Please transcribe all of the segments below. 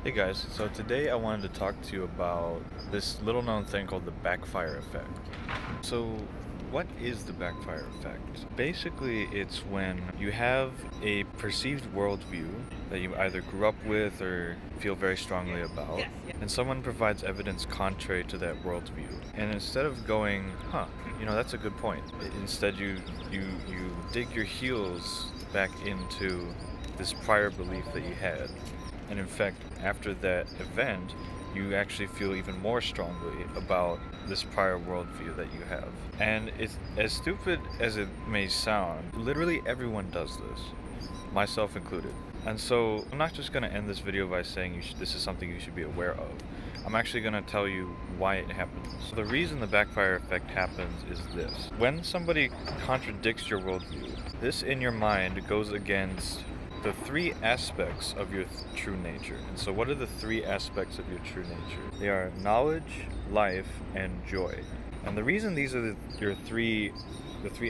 Hey guys, so today I wanted to talk to you about this little known thing called the backfire effect. So, what is the backfire effect? Basically, it's when you have a perceived worldview that you either grew up with or feel very strongly about, and someone provides evidence contrary to that worldview. And instead of going, that's a good point, instead you dig your heels back into this prior belief that you had. And in fact, after that event, you actually feel even more strongly about this prior worldview that you have. And it's as stupid as it may sound, literally everyone does this, myself included. And so I'm not just going to end this video by saying this is something you should be aware of. I'm actually going to tell you why it happens. So the reason the backfire effect happens is this. When somebody contradicts your worldview, this in your mind goes against the three aspects of your true nature. And so what are the three aspects of your true nature? They are knowledge, life, and joy. And the reason these are the three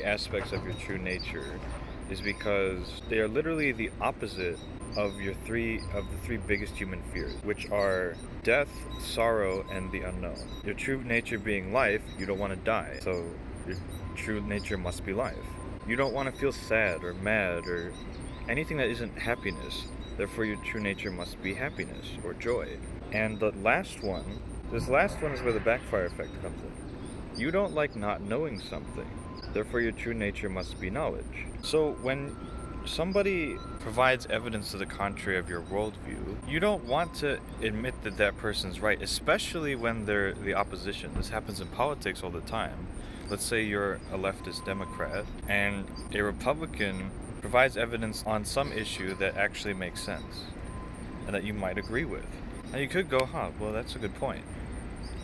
aspects of your true nature is because they are literally the opposite of the three biggest human fears, which are death, sorrow, and the unknown. Your true nature being life, you don't want to die. So your true nature must be life. You don't want to feel sad or mad or anything that isn't happiness. Therefore, your true nature must be happiness or joy. And this last one is where the backfire effect comes in. You don't like not knowing something. Therefore, your true nature must be knowledge. So when somebody provides evidence to the contrary of your worldview, you don't want to admit that that person's right, especially when they're the opposition. This happens in politics all the time. Let's say you're a leftist Democrat and a Republican provides evidence on some issue that actually makes sense and that you might agree with. And you could go, well, that's a good point,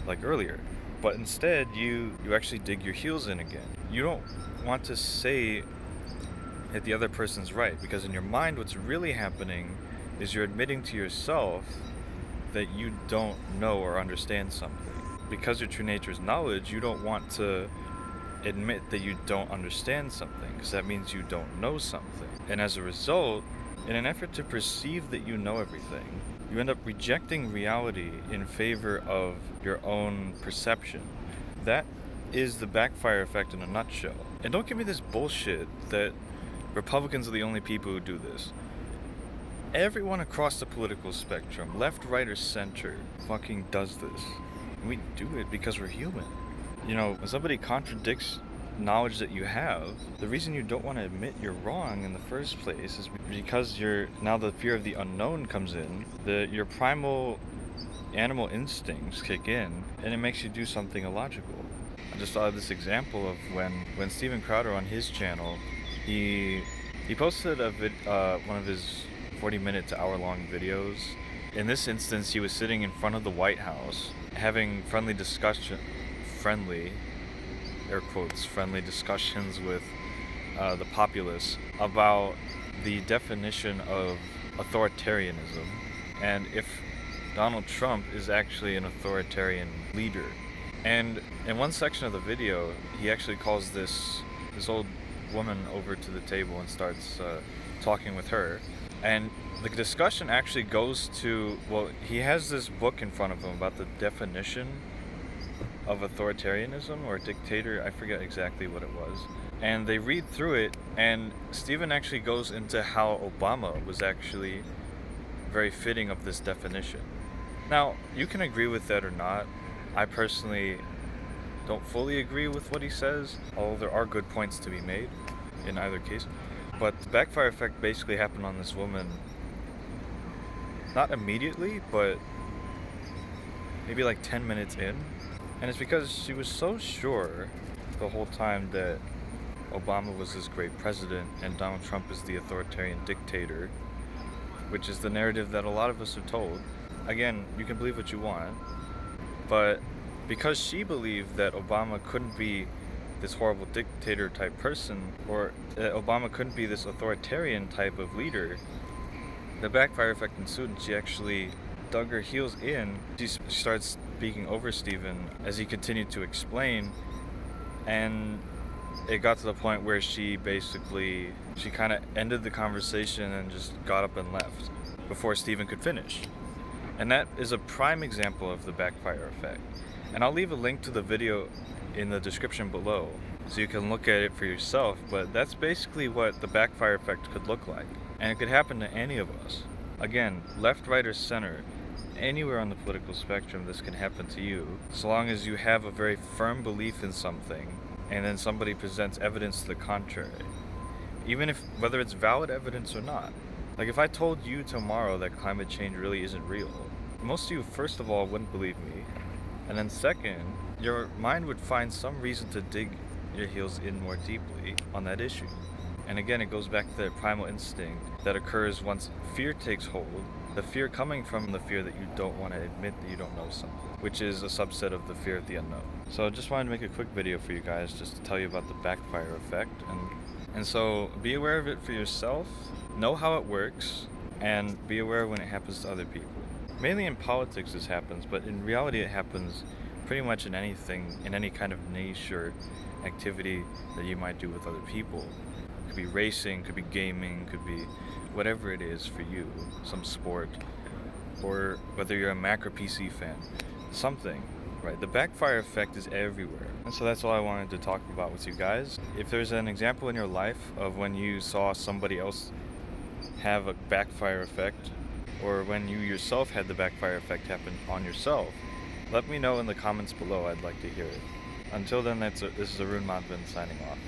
like earlier. But instead, you actually dig your heels in again. You don't want to say that the other person's right, because in your mind, what's really happening is you're admitting to yourself that you don't know or understand something. Because your true nature is knowledge, you don't want to admit that you don't understand something, because that means you don't know something. And as a result, in an effort to perceive that you know everything, you end up rejecting reality in favor of your own perception. That is the backfire effect in a nutshell. And don't give me this bullshit that Republicans are the only people who do this. Everyone across the political spectrum, left, right, or center, fucking does this. We do it because we're human. When somebody contradicts knowledge that you have, the reason you don't want to admit you're wrong in the first place is because now the fear of the unknown comes in, your primal animal instincts kick in, and it makes you do something illogical. I just thought of this example of when Steven Crowder on his channel, he posted one of his 40-minute to hour-long videos. In this instance, he was sitting in front of the White House having friendly air quotes, friendly discussions with the populace about the definition of authoritarianism and if Donald Trump is actually an authoritarian leader. And in one section of the video, he actually calls this old woman over to the table and starts talking with her. And the discussion actually goes to, he has this book in front of him about the definition of authoritarianism or dictator, I forget exactly what it was. And they read through it, and Stephen actually goes into how Obama was actually very fitting of this definition. Now, you can agree with that or not. I personally don't fully agree with what he says, although there are good points to be made in either case. But the backfire effect basically happened on this woman, not immediately, but maybe like 10 minutes in. And it's because she was so sure the whole time that Obama was this great president and Donald Trump is the authoritarian dictator, which is the narrative that a lot of us are told. Again, you can believe what you want, but because she believed that Obama couldn't be this horrible dictator type person, or that Obama couldn't be this authoritarian type of leader, the backfire effect ensued, and she actually dug her heels in. She starts speaking over Stephen as he continued to explain, and it got to the point where she kind of ended the conversation and just got up and left before Stephen could finish. And that is a prime example of the backfire effect. And I'll leave a link to the video in the description below so you can look at it for yourself, but that's basically what the backfire effect could look like. And it could happen to any of us. Again, left, right, or center, anywhere on the political spectrum, this can happen to you, so long as you have a very firm belief in something, and then somebody presents evidence to the contrary. Even if, whether it's valid evidence or not. Like if I told you tomorrow that climate change really isn't real, most of you, first of all, wouldn't believe me. And then second, your mind would find some reason to dig your heels in more deeply on that issue. And again, it goes back to that primal instinct that occurs once fear takes hold, the fear coming from the fear that you don't want to admit that you don't know something, which is a subset of the fear of the unknown. So I just wanted to make a quick video for you guys just to tell you about the backfire effect. And so be aware of it for yourself, know how it works, and be aware when it happens to other people. Mainly in politics this happens, but in reality it happens pretty much in anything, in any kind of niche or activity that you might do with other people. It could be racing, could be gaming, could be whatever it is for you, some sport, or whether you're a Mac or PC fan, something, right? The backfire effect is everywhere. And so that's all I wanted to talk about with you guys. If there's an example in your life of when you saw somebody else have a backfire effect, or when you yourself had the backfire effect happen on yourself, let me know in the comments below. I'd like to hear it. Until then, this is Arun Madhvan signing off.